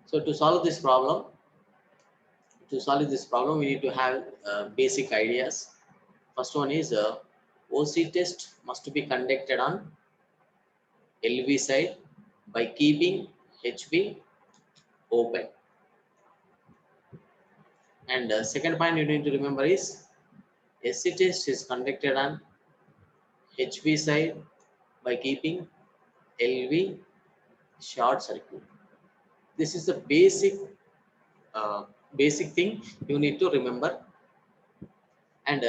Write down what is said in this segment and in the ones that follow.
So to solve this problem, we need to have basic ideas. First one is OC test must be conducted on LV side by keeping HV open. And second point you need to remember is SC test is conducted on HV side by keeping LV short circuit. This is the uh, basic thing you need to remember. And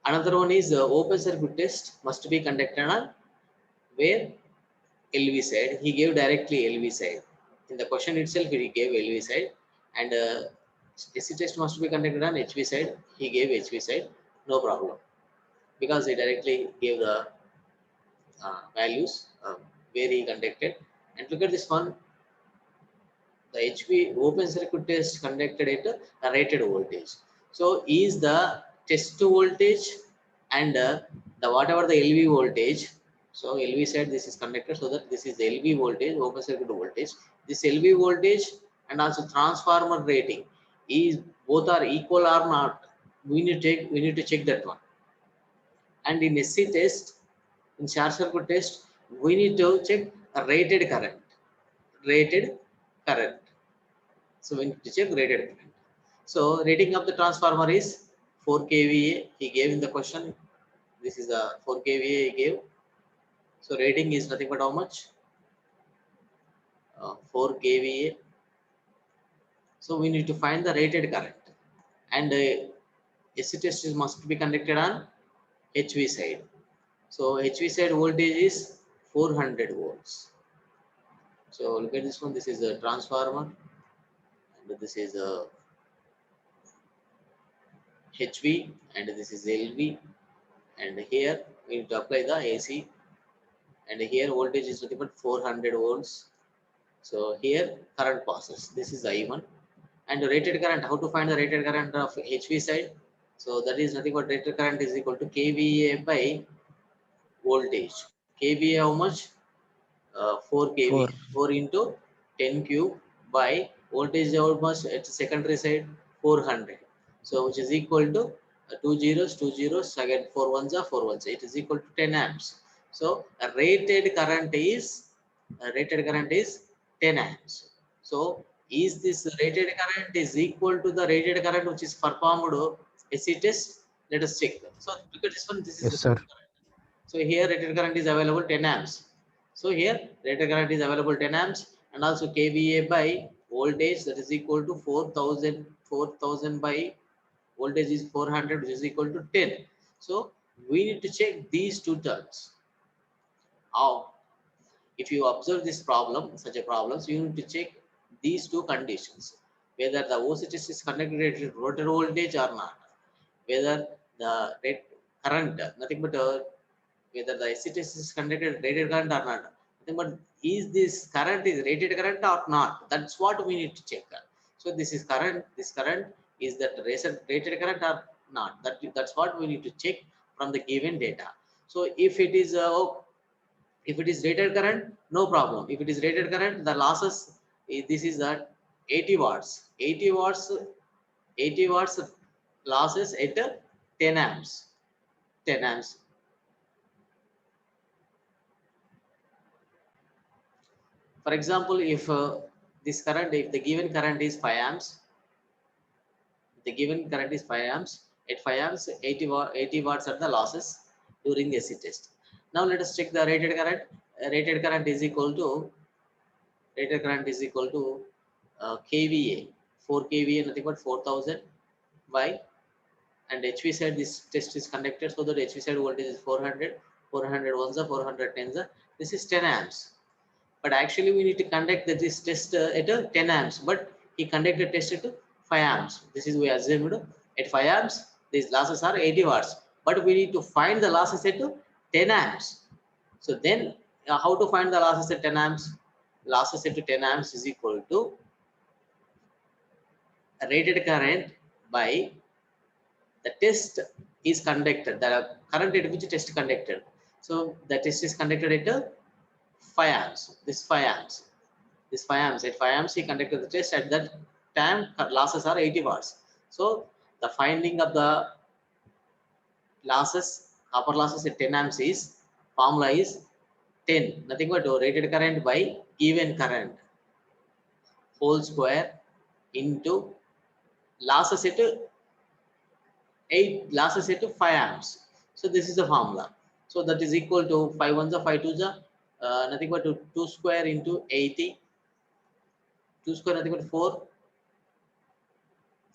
another one is open circuit test must be conducted on where LV side. He gave directly LV side. In the question itself, he gave LV side, and SC test must be conducted on HV side. He gave HV side, no problem, because he directly gave the values where he conducted. And look at this one, the HV open circuit test conducted at a rated voltage. So is the test voltage and the whatever the LV voltage. So LV side this is conducted, so that this is the LV voltage, open circuit voltage. This LV voltage and also transformer rating is both are equal or not. We need to check that one. And in SC test, in short circuit test, we need to check a rated current. Rated current. So we need to check rated current. So rating of the transformer is 4 kVA. He gave in the question. This is the 4 kVA he gave. So rating is nothing but how much? 4 kVA. So we need to find the rated current. And AC test must be conducted on HV side. So HV side voltage is 400 volts. So look at this one. This is a transformer. And this is a HV. And this is LV. And here we need to apply the AC. And here voltage is nothing but 400 volts. So here current passes. This is I1. And the rated current, how to find the rated current of HV side? So that is nothing but rated current is equal to kVA by voltage. kVA how much? 4 kVA. 4. 4 into 10 cube by voltage how much at the secondary side? 400. So which is equal to 2 zeros, again 4 ones are 4 ones. It is equal to 10 amps. So a rated current is 10 amps. So is this rated current is equal to the rated current which is performed AC test? Let us check. So look at this one. This is Yes, the sir. current. So here rated current is available 10 amps. So here rated current is available 10 amps, and also kVA by voltage, that is equal to 4,000 by voltage is 400, which is equal to 10. So we need to check these two terms. How? If you observe this problem, such a problem, so you need to check these two conditions, whether the OC test is conducted at rotor voltage or not, whether the rate current, nothing but whether the AC test is conducted at rated current or not. Nothing but is this current is rated current or not? That's what we need to check. So this is current. This current is that rated current or not? That's what we need to check from the given data. So if it is rated current, no problem. If it is rated current, the losses, this is at 80 watts. 80 watts losses at 10 amps. 10 amps. For example, if this current, if the given current is 5 amps, the given current is 5 amps, at 5 amps, 80 watts are the losses during the AC test. Now let us check the rated current. Rated current is equal to kVA, 4 kVA, nothing but 4,000 by, and HV side this test is conducted, so that HV side voltage is 400, 400 ones are 400 tens are, this is 10 amps. But actually we need to conduct this test at 10 amps, but he conducted test at 5 amps. This is we assumed at 5 amps these losses are 80 watts, but we need to find the losses at 10 amps. So then how to find the losses at 10 amps? Losses at 10 amps is equal to rated current by the test is conducted, the current at which test conducted. So the test is conducted at 5 amps, this 5 amps. This 5 amps. At 5 amps, he conducted the test. At that time, losses are 80 watts. So the finding of the losses, copper losses at 10 amps is formula is 10. Nothing but rated current by given current whole square into losses at 8 losses at 5 amps. So this is the formula. So that is equal to 5 ones are 5 twos are nothing but 2 square into 80. 2 square nothing but 4.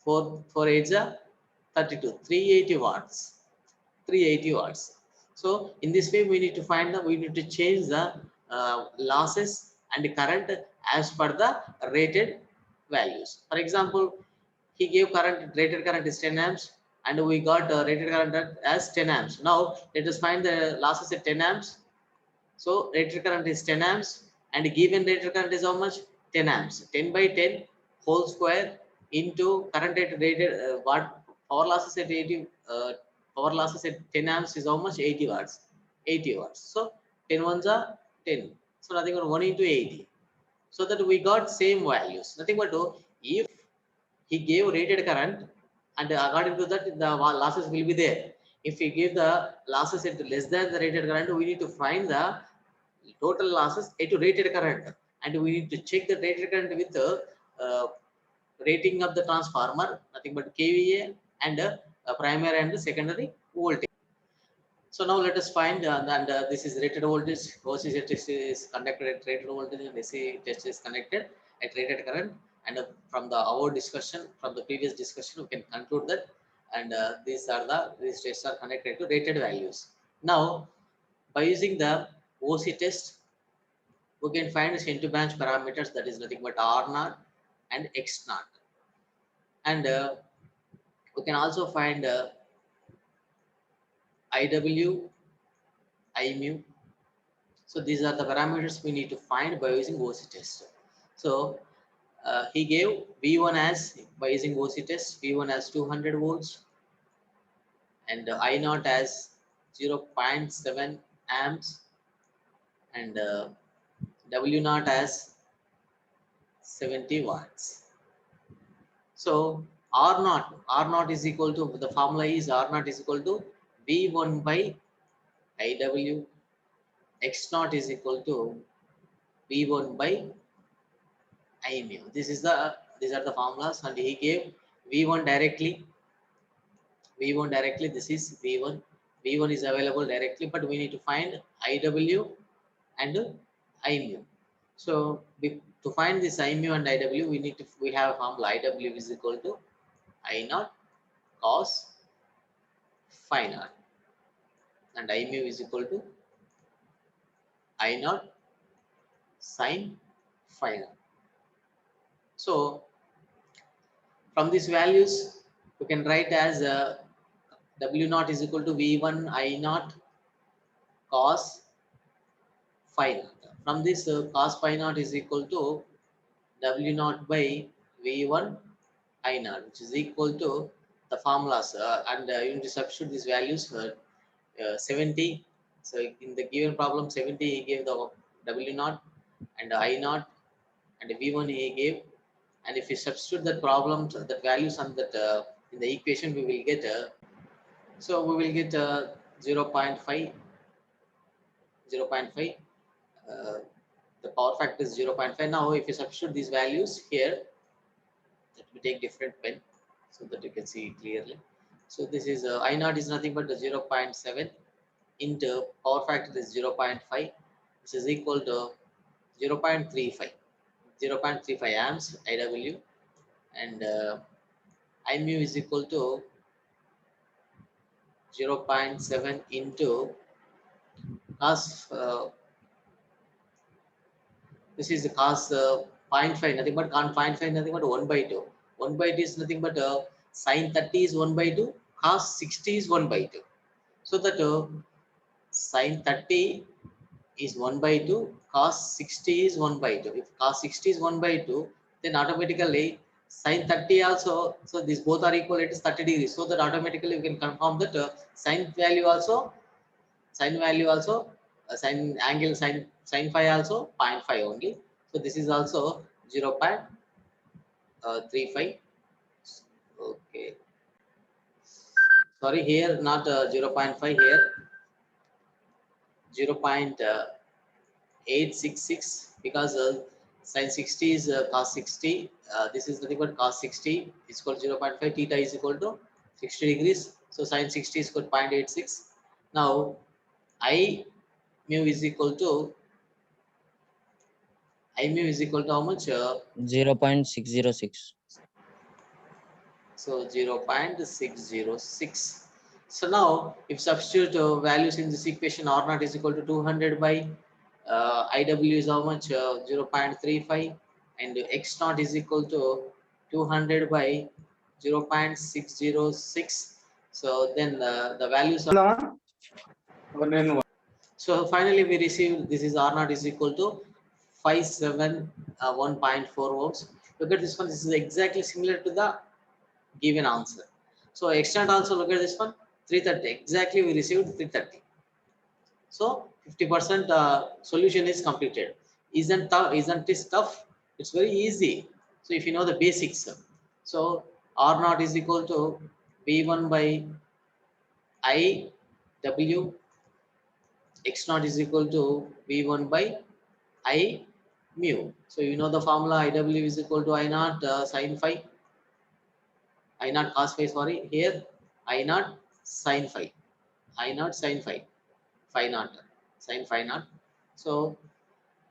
4 8s are 32. 380 watts. 380 watts. So in this way, we need to find the, we need to change the losses and current as per the rated values. For example, he gave current, rated current is 10 amps, and we got rated current as 10 amps. Now let us find the losses at 10 amps. So rated current is 10 amps, and given rated current is how much? 10 amps. 10 by 10 whole square into current rated watt power losses at 80 power losses at 10 amps is how much? 80 watts. 80 watts. So 10 ones are 10. So nothing but 1 into 80. So that we got same values. Nothing but if he gave rated current, and according to that the losses will be there. If he give the losses at less than the rated current, we need to find the total losses at rated current, and we need to check the rated current with the rating of the transformer, nothing but kVA, and primary and secondary voltage. So now let us find and this is rated voltage. OC test is conducted at rated voltage, and AC test is connected at rated current. And from the our discussion, from the previous discussion, we can conclude that, and these tests are connected to rated values. Now by using the OC test, we can find center branch parameters, that is nothing but R naught and X naught, and we can also find IW, I mu. So these are the parameters we need to find by using OC test. So he gave V1 as, by using OC test, V1 as 200 volts, and I naught as 0.7 amps, and W naught as 70 watts. So R naught is equal to, the formula is R naught is equal to V1 by IW, X naught is equal to V1 by I mu. These are the formulas, and he gave V1 directly. V1 directly. This is V1. V1 is available directly, but we need to find IW and I mu. So to find this I mu and IW, we have a formula. IW is equal to I naught cos phi naught, and I mu is equal to I naught sin phi naught. So from these values, we can write as W naught is equal to V1 I naught cos phi naught. From this, cos phi naught is equal to W naught by V1 I naught, which is equal to the formulas, and you need to substitute these values for 70. So in the given problem 70, he gave the W naught and I naught, and V1 he gave, and if you substitute that problem, the values on that in the equation, we will get so we will get 0.5. Uh, the power factor is 0.5. Now if you substitute these values here, let me take different pen so that you can see clearly. So this is I naught is nothing but 0.7 into power factor is 0.5, which is equal to 0.35. 0.35 amps IW, and I mu is equal to 0.7 into cos, this is the cos 0.5, nothing but 0.5, nothing but 1 by 2. 1 by 2 is nothing but sin 30 is 1 by 2, cos 60 is 1 by 2. So that sin 30 is 1 by 2, cos 60 is 1 by 2. If cos 60 is 1 by 2, then automatically sin 30 also, so these both are equal, it is 30 degrees. So that automatically you can confirm that sin value also, sin angle sin phi also 0.5 only. So this is also 0.35. Okay, sorry, here not 0.5, here 0.866, because sin 60 is cos 60. This is nothing but cos 60 is equal to 0.5. Theta is equal to 60 degrees. So sin 60 is equal to 0.86. Now I mu is equal to I mu is equal to how much? 0.606. So 0.606. So now if substitute values in this equation, R naught is equal to 200 by IW is how much? 0.35, and X naught is equal to 200 by 0.606. So then the values are. So finally we receive this is R naught is equal to 571.4 ohms. Look at this one. This is exactly similar to the given answer. So extent also, look at this one, 330. Exactly we received 330. So 50% solution is completed. Isn't this tough? It's very easy. So if you know the basics. So R naught is equal to V1 by I W, X naught is equal to V1 by I mu. So you know the formula, IW is equal to I naught sin phi, I naught cos phi, sorry, here I naught sin phi, I naught sin phi, phi naught, sin phi naught. So,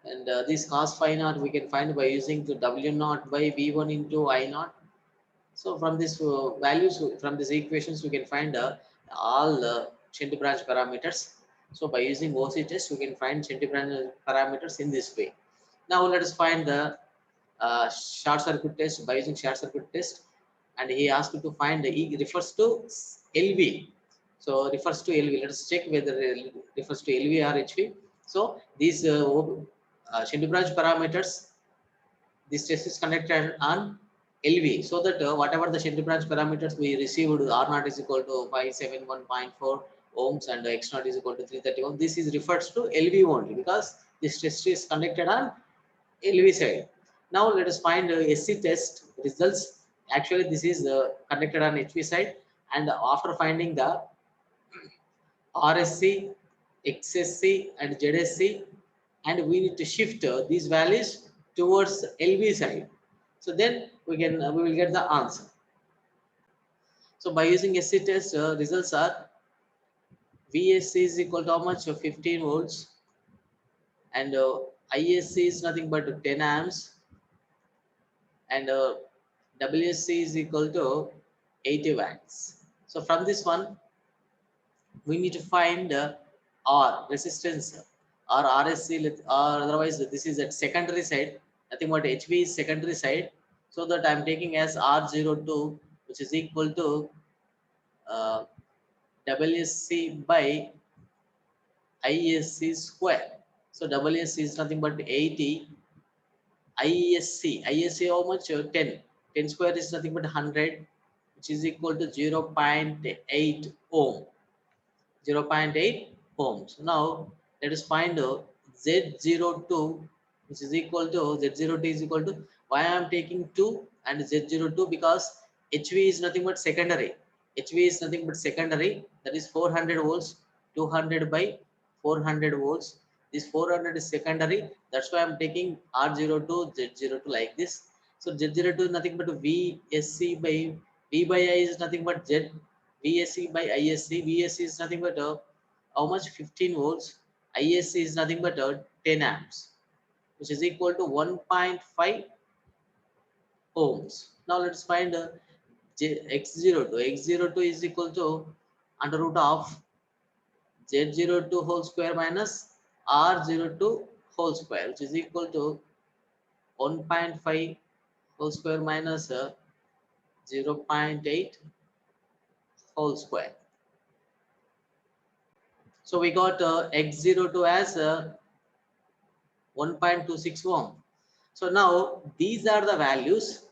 and this cos phi naught we can find by using the W naught by V1 into I naught. So from this values, from these equations, we can find all Chendy branch parameters. So by using OC test, we can find Chendy branch parameters in this way. Now let us find the short circuit test by using short circuit test, and he asked you to find the E refers to LV. So refers to LV. Let us check whether it refers to LV or HV. So these Chendy branch parameters, this test is conducted on LV, so that whatever the Chendy branch parameters we received, R naught is equal to 571.4 ohms and X naught is equal to 330 ohms. This is refers to LV only, because this test is conducted on LV side. Now let us find SC test results. Actually, this is conducted on HV side, and after finding the RSC, XSC, and ZSC, and we need to shift these values towards LV side. So then we will get the answer. So by using SC test, results are VSC is equal to how much? 15 volts, and ISC is nothing but 10 amps, and WSC is equal to 80 watts. So from this one, we need to find R resistance or RSC, or otherwise this is at secondary side. Nothing but HV is secondary side. So that I am taking as R02, which is equal to uh, WSC by ISC square. So WSC is nothing but 80. ISC how much? 10. 10 square is nothing but 100, which is equal to 0.8 ohm. 0.8 ohms. Now let us find Z02, which is equal to Z02 is equal to, why I am taking 2 and Z02, because HV is nothing but secondary. HV is nothing but secondary, that is 400 volts, 200 by 400 volts. This 400 is secondary, that's why I am taking R02, Z02 like this. So Z02 is nothing but VSC by V by I is nothing but Z VSC by ISC. VSC is nothing but how much? 15 volts. ISC is nothing but 10 amps, which is equal to 1.5 ohms. Now let's find X02. X02 is equal to under root of Z02 whole square minus R02 whole square, which is equal to 1.5 whole square minus 0.8 whole square. So we got X02 as 1.26 ohm. So now these are the values.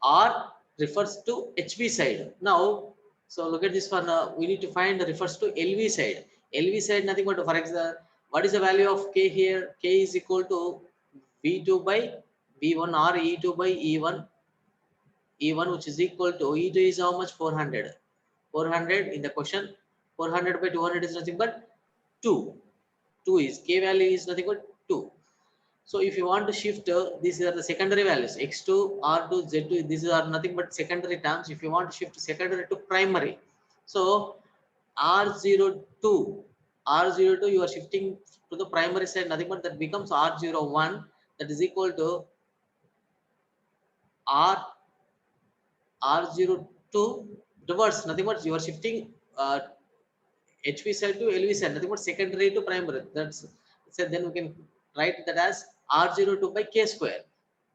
R refers to HV side. Now, so look at this one. We need to find the refers to LV side. LV side nothing but, for example, what is the value of K here? K is equal to V2 by V1 or E2 by E1 which is equal to E2 is how much? 400. 400 in the question. 400 by 200 is nothing but 2. 2 is K value is nothing but 2. So if you want to shift, these are the secondary values, x2, r2, z2, these are nothing but secondary terms. If you want to shift secondary to primary, so r02, you are shifting to the primary side, nothing but that becomes r01, that is equal to r02 reverse, nothing but you are shifting HV side to LV side, nothing but secondary to primary. That's so then we can write that as R02 by K square.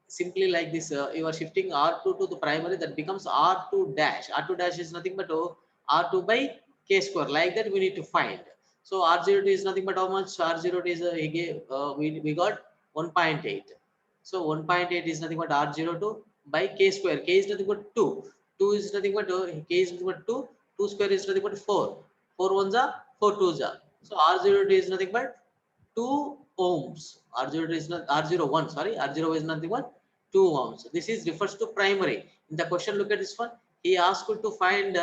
Simply like this, you are shifting R2 to the primary, that becomes R2 dash. R2 dash is nothing but R2 by K square. Like that we need to find. So R02 is nothing but how much? R02 is he gave, we got 1.8. So 1.8 is nothing but R02 by K square. K is nothing but 2. 2 is nothing but K is nothing but 2. 2 square is nothing but 4. 4 ones are 4 twos are. So R02 is nothing but 2 ohms. R02 is not R01. Sorry, R0 is nothing but 2 ohms. This is refers to primary. In the question, look at this one. He asked you to find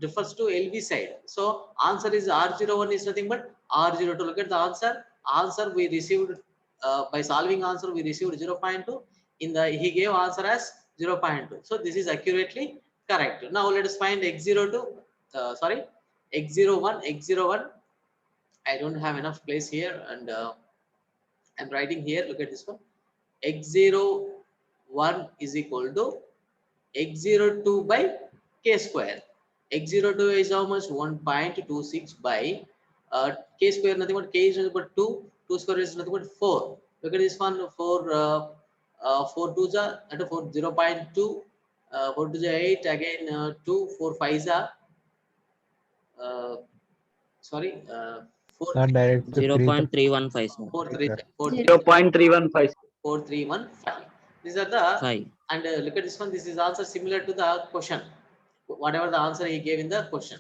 refers to LV side. So answer is R01 is nothing but R02. Look at the answer. Answer we received by solving answer we received 0.2. In the he gave answer as 0.2. So this is accurately correct. Now let us find x02. Sorry, x01. I don't have enough place here, and I'm writing here. Look at this one. x01 is equal to x02 by k square. X02 is how much? 1.26 by k square. Nothing but k is nothing but 2. 2 square is nothing but 4. Look at this one. 4 2s are 4 0.2. 4 2s are 8. Again 2. 4 5s are sorry. 4 Not direct 0.315, sir. 4 3 0.315. 4315. These are the 5. and look at this one. This is also similar to the question. Whatever the answer he gave in the question.